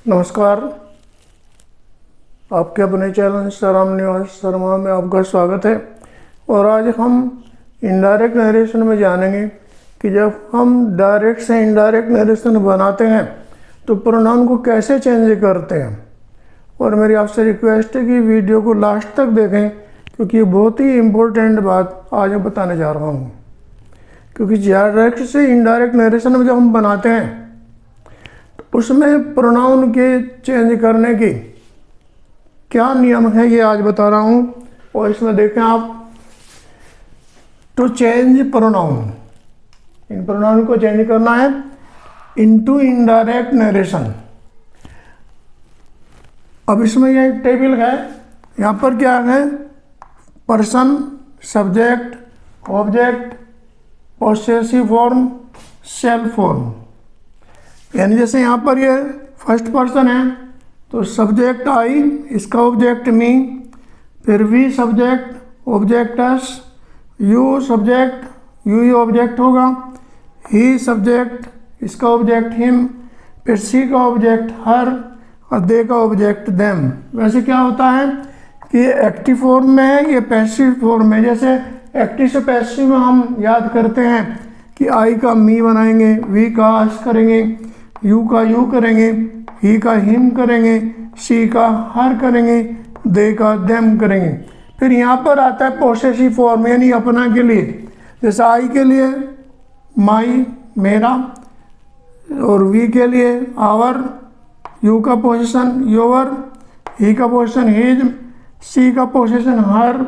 नमस्कार, आपके अपने चैनल सराम निवास शर्मा में आपका स्वागत है। और आज हम इनडायरेक्ट नरेशन में जानेंगे कि जब हम डायरेक्ट से इनडायरेक्ट नरेशन बनाते हैं तो प्रोनाउन को कैसे चेंज करते हैं। और मेरी आपसे रिक्वेस्ट है कि वीडियो को लास्ट तक देखें, क्योंकि ये बहुत ही इम्पोर्टेंट बात आज मैं बताने जा रहा हूँ। क्योंकि डायरेक्ट से इनडायरेक्ट नरेशन में जब हम बनाते हैं उसमें प्रोनाउन के चेंज करने की क्या नियम है ये आज बता रहा हूँ। और इसमें देखें आप, टू चेंज प्रोनाउन, इन प्रोनाउन को चेंज करना है इनटू इनडायरेक्ट नरेशन। अब इसमें यह टेबल है, यहाँ पर क्या है, person, subject, object, possessive form, self form. यानी जैसे यहाँ पर ये फर्स्ट पर्सन है तो सब्जेक्ट आई, इसका ऑब्जेक्ट मी, फिर we subject, object us, you subject, you object होगा, ही सब्जेक्ट, इसका ऑब्जेक्ट हिम, फिर सी का ऑब्जेक्ट हर और दे का ऑब्जेक्ट देम। वैसे क्या होता है कि ये एक्टिव फॉर्म में है, ये पैसिव फॉर्म में। जैसे एक्टिव से पैसिव में हम याद करते हैं कि आई का मी बनाएंगे, वी का अस करेंगे, यू का यू करेंगे, ही का हिम करेंगे, सी का हर करेंगे, दे का देम करेंगे। फिर यहाँ पर आता है पोसेसिव फॉर्म, यानी अपना के लिए। जैसे आई के लिए माई मेरा, और वी के लिए आवर, यू का पोजीशन योर, ही का पोजीशन हिज, सी का पोजीशन हर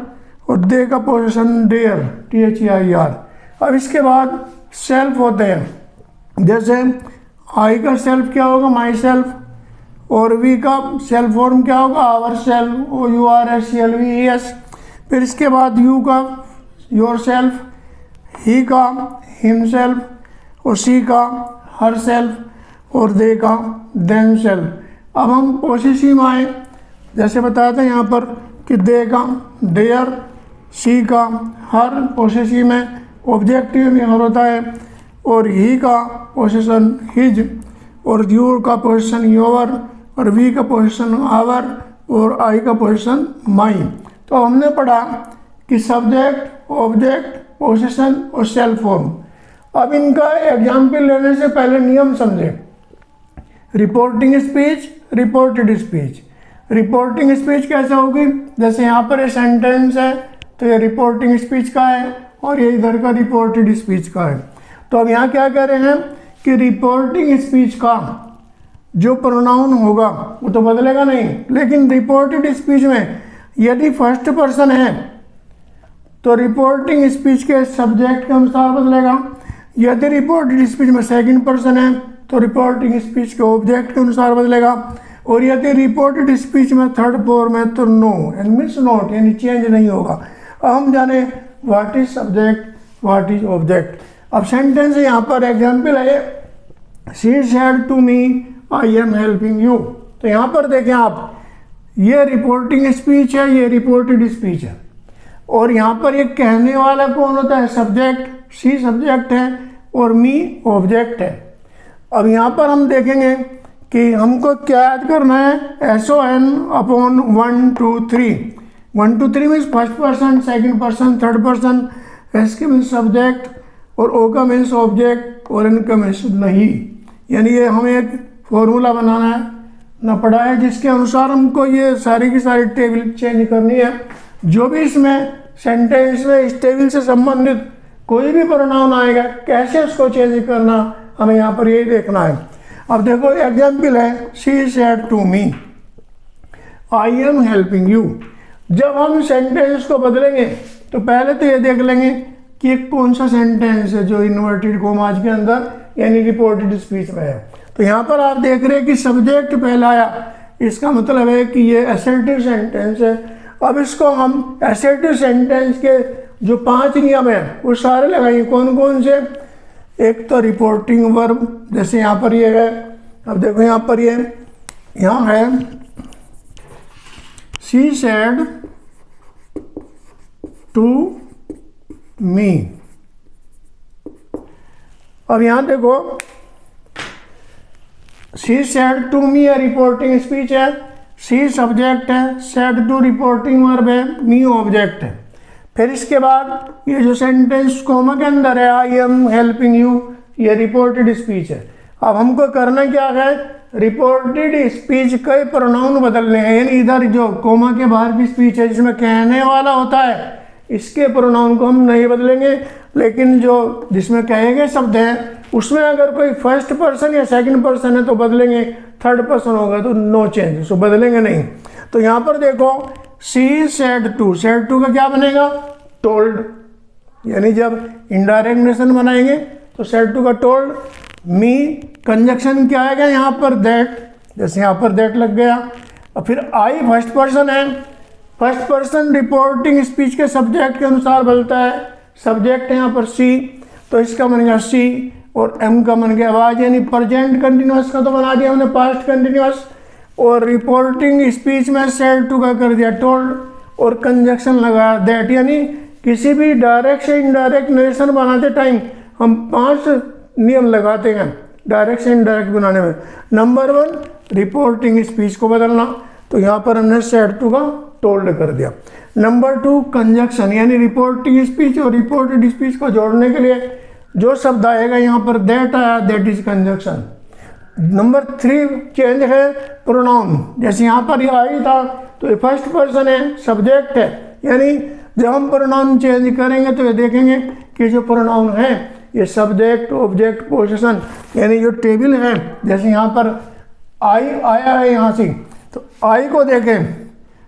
और दे का पोजीशन देयर, THEIR। अब इसके बाद सेल्फ होते हैं। जैसे आई का सेल्फ क्या होगा, माई सेल्फ, और वी का सेल्फ फॉर्म क्या होगा, आवर सेल्फ, OURSELVES। फिर इसके बाद यू का योर सेल्फ, ही का हिम सेल्फ, और सी का हर सेल्फ, और दे का देम सेल्फ। अब हम पोसेसिव में आए, जैसे बताया था यहाँ पर कि दे का देयर, सी का हर पोसेसिव में, ऑब्जेक्टिव में हर होता है, और ही का पोजीशन हिज, और यू का पोजीशन योर, और वी का पोजीशन आवर, और आई का पोजीशन माई। तो हमने पढ़ा कि सब्जेक्ट, ऑब्जेक्ट, पोजीशन और सेल्फ फॉर्म। अब इनका एग्जाम्पल लेने से पहले नियम समझें। Reporting speech, reported speech. Reporting speech कैसे होगी, जैसे यहाँ पर ये सेंटेंस है तो ये रिपोर्टिंग स्पीच का है, और ये इधर का रिपोर्टेड स्पीच का है। तो अब यहाँ क्या कह रहे हैं कि रिपोर्टिंग स्पीच का जो प्रोनाउन होगा वो तो बदलेगा नहीं, लेकिन रिपोर्टेड स्पीच में यदि फर्स्ट पर्सन है तो रिपोर्टिंग स्पीच के सब्जेक्ट के अनुसार बदलेगा। यदि रिपोर्टेड स्पीच में सेकंड पर्सन है तो रिपोर्टिंग स्पीच के ऑब्जेक्ट के अनुसार बदलेगा। और यदि रिपोर्टेड स्पीच में थर्ड फॉर्म है तो नो, एंड मीन्स नॉट, यानी चेंज नहीं होगा। अब हम जाने what is subject, what is object. अब सेंटेंस यहाँ पर एग्जाम्पल है, she said to me I am helping you. तो यहाँ पर देखें आप, ये रिपोर्टिंग स्पीच है, ये रिपोर्टेड स्पीच है। और यहाँ पर ये कहने वाला कौन होता है, सब्जेक्ट, शी सब्जेक्ट है और मी ऑब्जेक्ट है। अब यहाँ पर हम देखेंगे कि हमको क्या याद करना है, SON upon 1 2 3। 1 2 3 means first person, second person, third person, S के मीन्स सब्जेक्ट, और O का मीन्स ऑब्जेक्ट, और N का मीन्स नहीं। यानी ये हमें एक फॉर्मूला बनाना है ना पड़ा है, जिसके अनुसार हमको ये सारी की सारी टेबल चेंज करनी है। जो भी इसमें सेंटेंस में इस टेबल से संबंधित कोई भी प्रोनाउन आएगा, कैसे उसको चेंज करना, हमें यहाँ पर यही देखना है। अब देखो एग्जाम्पल है, she said to me I am helping you. जब हम सेंटेंस को बदलेंगे तो पहले तो ये देख लेंगे कि कौन सा सेंटेंस है जो इन्वर्टेड कॉमास के अंदर यानी रिपोर्टेड स्पीच में है। तो यहाँ पर आप देख रहे हैं कि सब्जेक्ट पहला आया, इसका मतलब है कि ये असर्टिव सेंटेंस है। अब इसको हम असर्टिव सेंटेंस के जो 5 नियम हैं वो सारे लगाएंगे। कौन कौन से, एक तो रिपोर्टिंग वर्ब, जैसे यहाँ पर ये है। अब देखो यहाँ पर ये यहाँ है, शी सेड टू मी। अब यहाँ देखो शी सेड टू मी है रिपोर्टिंग स्पीच है, शी सब्जेक्ट है, सेड टू रिपोर्टिंग वर्ब है, मी ऑब्जेक्ट है। फिर इसके बाद ये जो सेंटेंस कोमा के अंदर है आई एम हेल्पिंग यू, ये रिपोर्टेड स्पीच है। अब हमको करना क्या है, रिपोर्टेड स्पीच के प्रोनाउन बदलने हैं, यानी इधर जो कोमा के बाहर की स्पीच है जिसमें कहने वाला होता है इसके प्रोनाउन को हम नहीं बदलेंगे, लेकिन जो जिसमें कहे गए शब्द हैं उसमें अगर कोई फर्स्ट पर्सन या सेकंड पर्सन है तो बदलेंगे, थर्ड पर्सन होगा तो नो चेंज, उसको बदलेंगे नहीं। तो यहाँ पर देखो शी सेड टू का क्या बनेगा, टोल्ड, यानी जब इनडायरेक्ट नेशन बनाएंगे तो सेड टू का टोल्ड। मी कंजक्शन क्या आएगा यहाँ पर दैट, जैसे यहाँ पर दैट लग गया। और फिर आई फर्स्ट पर्सन है, फर्स्ट पर्सन रिपोर्टिंग स्पीच के सब्जेक्ट के अनुसार बदलता है, सब्जेक्ट है यहाँ पर सी, तो इसका बनेगा सी। और एम का बन गया आवाज, यानी प्रेजेंट कंटिन्यूअस का तो बना दिया हमने पास्ट कंटिन्यूअस, और रिपोर्टिंग स्पीच में सेड टू का कर दिया टोल्ड, और कंजक्शन लगाया दैट। यानी किसी भी डायरेक्ट से इनडायरेक्ट नरेशन बनाते टाइम हम 5 नियम लगाते हैं डायरेक्ट से इनडायरेक्ट बनाने में। नंबर 1 रिपोर्टिंग स्पीच को बदलना, तो यहाँ पर हमने सेड टू का टोल्ड कर दिया। नंबर 2 कंजक्शन, यानी रिपोर्टिंग स्पीच और रिपोर्टेड स्पीच को जोड़ने के लिए जो शब्द आएगा यहाँ पर दैट आया, that is conjunction. Number 3 change है प्रोनाउन, जैसे यहाँ पर ये आई था तो ये फर्स्ट पर्सन है, सब्जेक्ट है, यानी जब हम प्रोनाउन चेंज करेंगे तो ये देखेंगे कि जो प्रोनाउन है ये सब्जेक्ट ऑब्जेक्ट पोजीशन, यानी जो टेबल है, जैसे यहाँ पर आई आया है यहाँ से, तो आई को देखें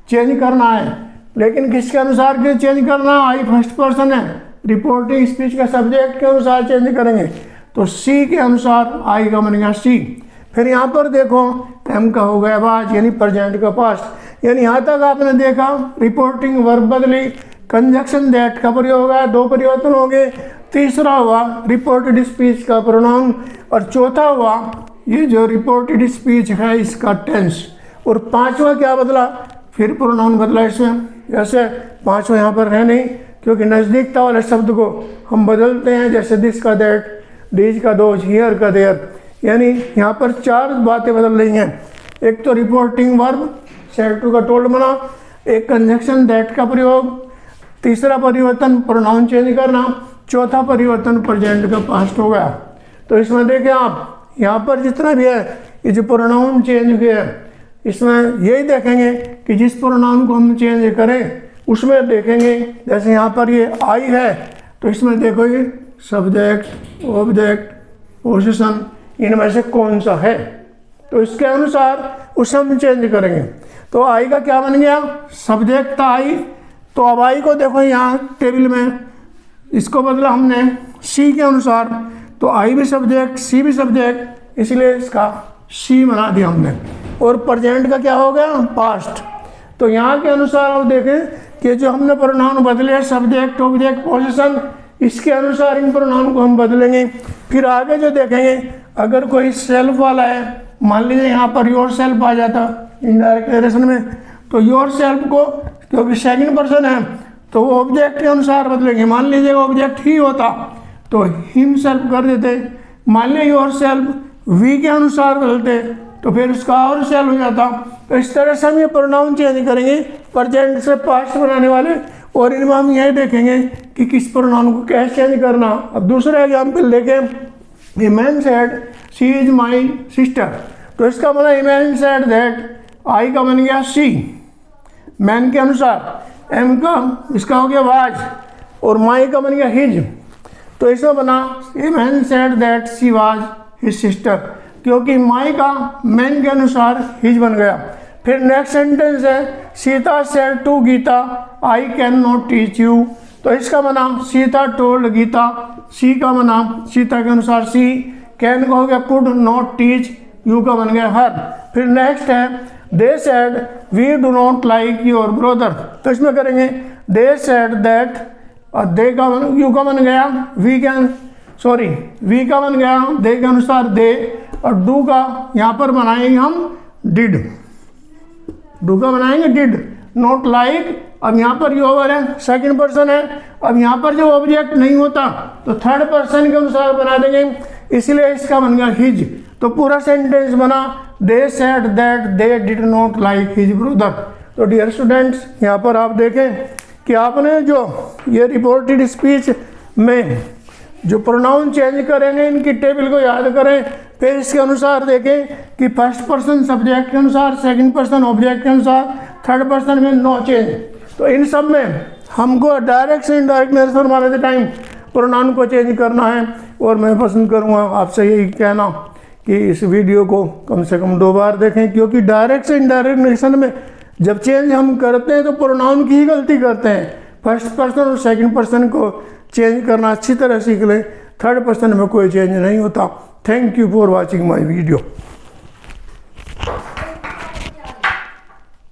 चेंज करना है, लेकिन किसके अनुसार के चेंज करना, आई फर्स्ट पर्सन है, रिपोर्टिंग स्पीच का सब्जेक्ट के अनुसार चेंज करेंगे, तो सी के अनुसार आई का बनेगा सी। फिर यहाँ पर देखो एम का हो गया आवाज, यानी प्रेजेंट का पास्ट, यानी यहाँ तक आपने देखा रिपोर्टिंग वर्ब बदली, कंजक्शन दैट का प्रयोग है, 2 परिवर्तन हो गए, तीसरा हुआ रिपोर्टेड स्पीच का प्रोनाउन, और चौथा हुआ ये जो रिपोर्टेड स्पीच है इसका टेंस, और 5वां क्या बदला, फिर प्रोनाउन बदला इसमें। जैसे 5वां यहाँ पर है नहीं क्योंकि नज़दीकता वाले शब्द को हम बदलते हैं, जैसे दिस का दैट, डीज का दोज, हियर का देयर, यानी यहाँ पर 4 बातें बदल रही हैं। एक तो रिपोर्टिंग वर्ब सेड टू का टोल्ड बना, एक कंजक्शन दैट का प्रयोग, तीसरा परिवर्तन प्रोनाउन चेंज करना, चौथा परिवर्तन प्रेजेंट का पास्ट हो गया। तो इसमें देखें आप यहाँ पर जितना भी है ये जो प्रोनाउन चेंज हुए हैं इसमें यही देखेंगे कि जिस प्रोनाउन को हम चेंज करें उसमें देखेंगे, जैसे यहाँ पर ये आई है तो इसमें देखो ये सब्जेक्ट ऑब्जेक्ट पोजीशन इनमें से कौन सा है, तो इसके अनुसार उसे हम चेंज करेंगे। तो आई का क्या बन गया, सब्जेक्ट था आई, तो अब आई को देखो यहाँ टेबल में इसको बदला हमने सी के अनुसार, तो आई भी सब्जेक्ट सी भी सब्जेक्ट, इसलिए इसका सी बना दिया हमने। और प्रेजेंट का क्या हो गया, पास्ट। तो यहाँ के अनुसार आप देखें कि जो हमने प्रोनाउन बदले सब्जेक्ट ऑब्जेक्ट पोजीशन, इसके अनुसार इन प्रोनाउन को हम बदलेंगे। फिर आगे जो देखेंगे अगर कोई सेल्फ वाला है, मान लीजिए यहाँ पर योर सेल्फ आ जाता इनडायरेक्ट नरेशन में, तो योर सेल्फ को क्योंकि सेकंड पर्सन है तो वो ऑब्जेक्ट के अनुसार बदलेंगे। मान लीजिए ऑब्जेक्ट ही होता तो हिम सेल्फ कर देते, मान लीजिए योर सेल्फ वी के अनुसार बदलते तो फिर उसका और सेल्फ हो जाता। तो इस तरह से हम ये प्रोनाउन चेंज करेंगे प्रेजेंट से पास्ट बनाने वाले, और इनमें हम यही देखेंगे कि किस प्रोनाउन को कैसे चेंज करना। अब दूसरा एग्जाम्पल देखें, a man said she is my sister, तो इसका बना ए मैन सेड दैट, आई का बन गया सी मैन के अनुसार, एम का इसका हो गया वाज, और माई का बन गया हिज, तो इसमें बना a man said that she was his sister, क्योंकि माई का मैन के अनुसार हिज बन गया। फिर नेक्स्ट सेंटेंस है Sita said to Gita I can not teach you, तो इसका बना सीता टोल्ड गीता, सी का बना सीता के अनुसार सी, कैन का हो गया कुड नॉट टीच, यू का बन गया हर। फिर नेक्स्ट है they said we do not like your brother, तो इसमें करेंगे दे सेड दैट, और दे का यू का बन गया वी का बन गया दे के अनुसार दे, और डू का यहाँ पर बनाएंगे हम डिड, डू का बनाएंगे डिड नॉट लाइक। अब यहाँ पर जो ओवर है सेकंड पर्सन है, अब यहाँ पर जो ऑब्जेक्ट नहीं होता तो थर्ड पर्सन के अनुसार बना देंगे, इसलिए इसका बन गया हिज। तो पूरा सेंटेंस बना they said that they did not like his brother. तो डियर स्टूडेंट्स, यहाँ पर आप देखें कि आपने जो ये रिपोर्टेड स्पीच में जो प्रोनाउन चेंज करेंगे इनकी टेबल को याद करें, फिर इसके अनुसार देखें कि फर्स्ट पर्सन सब्जेक्ट के अनुसार, सेकंड पर्सन ऑब्जेक्ट के अनुसार, थर्ड पर्सन में नो चेंज। तो इन सब में हमको डायरेक्ट से indirect narration formality time pronoun को चेंज करना है। और मैं पसंद करूँगा आपसे यही कहना कि इस वीडियो को कम से कम 2 बार देखें, क्योंकि डायरेक्ट से इनडायरेक्ट नरेशन में जब चेंज हम करते हैं तो प्रोनाउन की ही गलती करते हैं। फर्स्ट पर्सन और सेकंड पर्सन को चेंज करना अच्छी तरह सीख लें, थर्ड पर्सन में कोई चेंज नहीं होता। Thank you for watching my video.